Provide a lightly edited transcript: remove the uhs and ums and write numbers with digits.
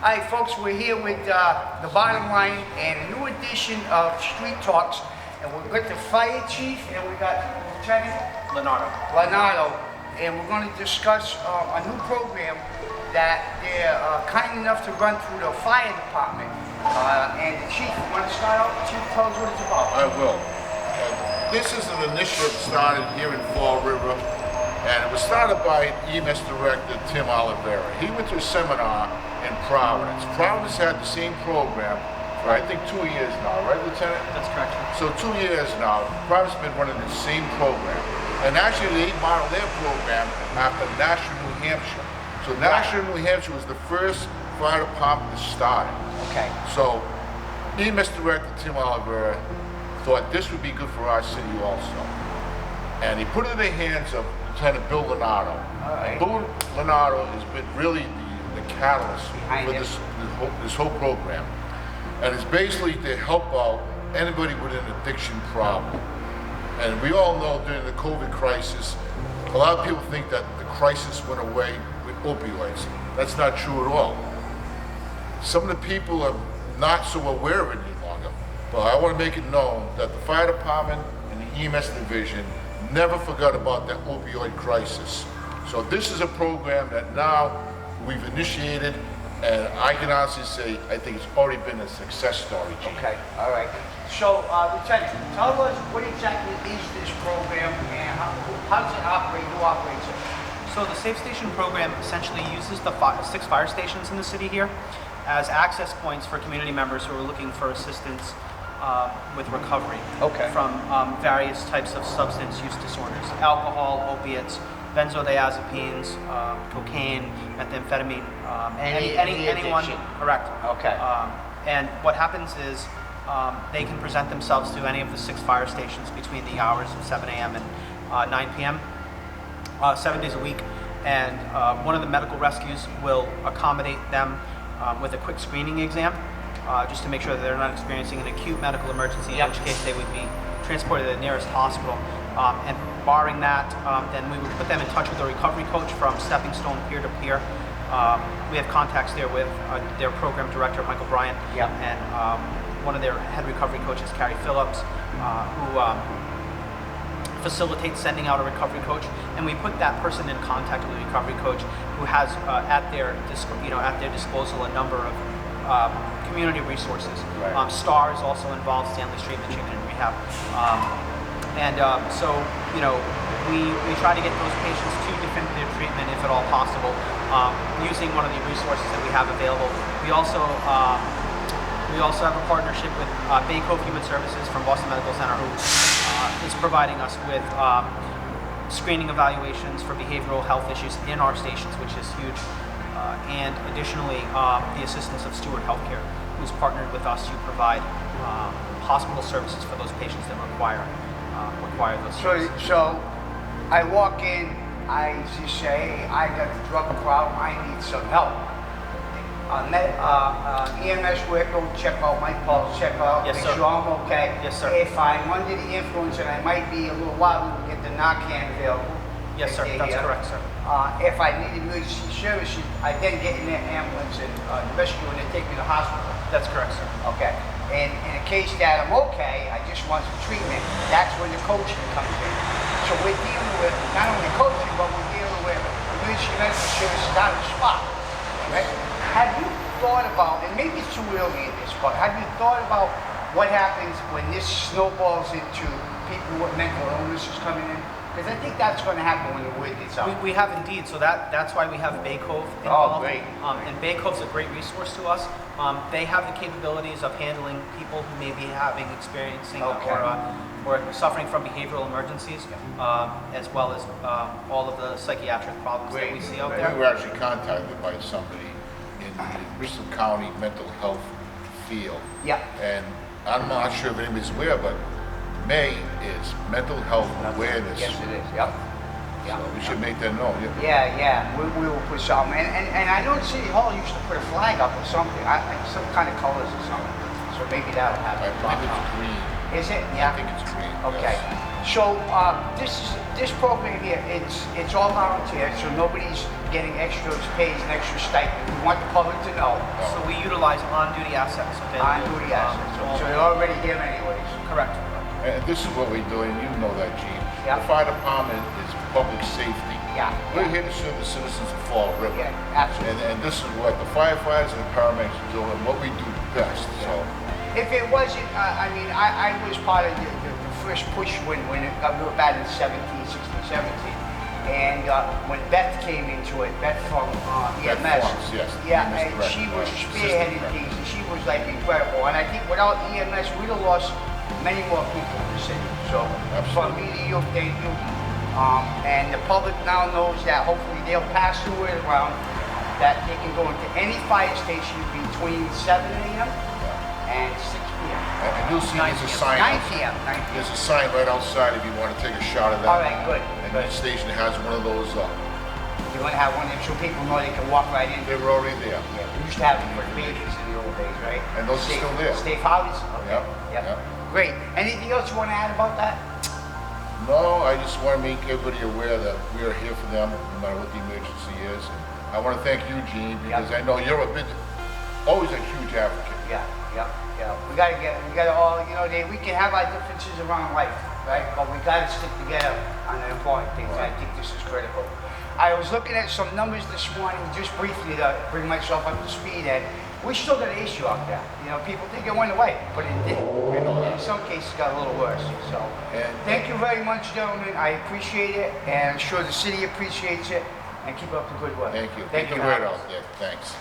All right, folks, we're here with the Bottom Line and a new edition of Street Talks. And we've got the fire chief and we got Lieutenant Leonardo. And we're going to discuss a new program that they're kind enough to run through the fire department. And the chief, you want to start out? Chief, tell us what it's about. I will. This is an initiative started here in Fall River, and it was started by EMS Director Tim Oliveira. He went to a seminar in Providence. Providence had the same program for I think 2 years now, right, Lieutenant? That's correct. So 2 years now, Providence has been running the same program. And actually they modeled their program after Nashua, New Hampshire. So Nashua, New Hampshire was the first fire department to start it. Okay. So EMS Director Tim Oliveira thought this would be good for our city also. And he put it in the hands of Lieutenant Bill Leonardo. Right. Bill Leonardo has been really the catalyst Behind for this whole program. And it's basically to help out anybody with an addiction problem. And we all know during the COVID crisis, a lot of people think that the crisis went away with opioids. That's not true at all. Some of the people are not so aware of it any longer. But I want to make it known that the fire department and the EMS division never forgot about that opioid crisis. So this is a program that now we've initiated, and I can honestly say I think it's already been a success story, Chief. Okay, all right. So, Lieutenant, tell us what exactly is this program and how does it operate? Who operates it? So the Safe Station program essentially uses the 6 fire stations in the city here as access points for community members who are looking for assistance with recovery from various types of substance use disorders: alcohol, opiates, benzodiazepines, cocaine, methamphetamine, anyone. addiction. Correct. Okay. And what happens is they can present themselves to any of the 6 fire stations between the hours of 7 a.m. and 9 p.m. 7 days a week, and one of the medical rescues will accommodate them with a quick screening exam, just to make sure that they're not experiencing an acute medical emergency, in which case they would be transported to the nearest hospital. And barring that, then we would put them in touch with a recovery coach from Stepping Stone Peer-to-Peer. We have contacts there with their program director, Michael Bryant, and one of their head recovery coaches, Carrie Phillips, who facilitates sending out a recovery coach, and we put that person in contact with a recovery coach who has at their disposal a number of community resources. Right. STAR is also involved, Stanley's Treatment and Rehab, so we try to get those patients to definitive treatment if at all possible, using one of the resources that we have available. We also have a partnership with Bay Cove Human Services from Boston Medical Center, who is providing us with screening evaluations for behavioral health issues in our stations, which is huge. And additionally, the assistance of Steward Healthcare, who's partnered with us to provide hospital services for those patients that require those services. So I walk in, I just say, hey, I got a drug problem, I need some help. EMS worker will check out my pulse, check out, Yes, make sir. sure I'm okay. Yes, sir. If I'm under the influence and I might be a little wild, we'll get the Narcan available. Yes, sir. That's correct, sir. If I need emergency services, I then get in the ambulance and the rescue and they take me to the hospital. That's correct, sir. Okay. And in a case that I'm okay, I just want some treatment, that's when the coaching comes in. So we're dealing with not only coaching, but we're dealing with emergency medical services on the spot. Right? Have you thought about, and maybe it's too early in this, but have you thought about what happens when this snowballs into people with mental illnesses coming in? Because I think that's going to happen when the word gets out. We have indeed, so that's why we have Bay Cove Oh, involved. great. And Bay Cove's a great resource to us. They have the capabilities of handling people who may be experiencing or suffering from behavioral emergencies, as well as all of the psychiatric problems that we see out there. We were actually contacted by somebody in the Bristol County mental health field. Yeah. And I'm not sure if anybody's aware, but May is Mental Health Awareness. Yes, it is. Yep. So we should make that known. Yeah. We will put something. And I know City Hall used to put a flag up or something, some kind of colors or something. So maybe that'll happen. I believe it's green. Is it? Yeah. I think it's green. Okay. Yes. So this program here, it's all volunteer, so nobody's getting extra pays and extra stipend. We want the public to know. So we utilize on-duty assets available. On-duty assets, so they're already here anyways. Correct. And this is what we're doing, you know that, Gene. Yeah. The fire department is public safety. Yeah. We're here to serve the citizens of Fall River. Yeah, absolutely. And this is what the firefighters and the paramedics do and what we do best, so. If it wasn't, I mean, I was part of the first push when we were back in 17, 16, 17. And when Beth came into it, Beth from EMS. Farms, yes, Yeah, EMS and director, she was right, spearheading assistant things, and she was like incredible. And I think without EMS, we'd have lost many more people in the city. So from me to you, thank you. And the public now knows that hopefully they'll pass the word around that they can go into any fire station between 7 a.m. and 6 p.m. And you'll see there's a 9 sign. 9 p.m. 9 p.m. There's a sign right outside if you want to take a shot of that. All right, good. And each station has one of those, You're going to have one of them so people know they can walk right in. they were already there. Yeah, we used to have them for babies in the old days, right? And those are still there. Safe houses? Okay. Yep, yep. Great. Anything else you want to add about that? No, I just want to make everybody aware that we are here for them, no matter what the emergency is. And I want to thank you, Gene, because I know you're always a huge advocate. Yeah. We gotta all, we can have our differences around life, right? But we gotta stick together on the important things. I think this is critical. I was looking at some numbers this morning, just briefly to bring myself up to speed, and we still got an issue out there. People think it went away, but it didn't. And in some cases, it got a little worse. So, thank you very much, gentlemen. I appreciate it, and I'm sure the city appreciates it. And keep up the good work. Thank you. Thank you. Keep the word out there. Thanks.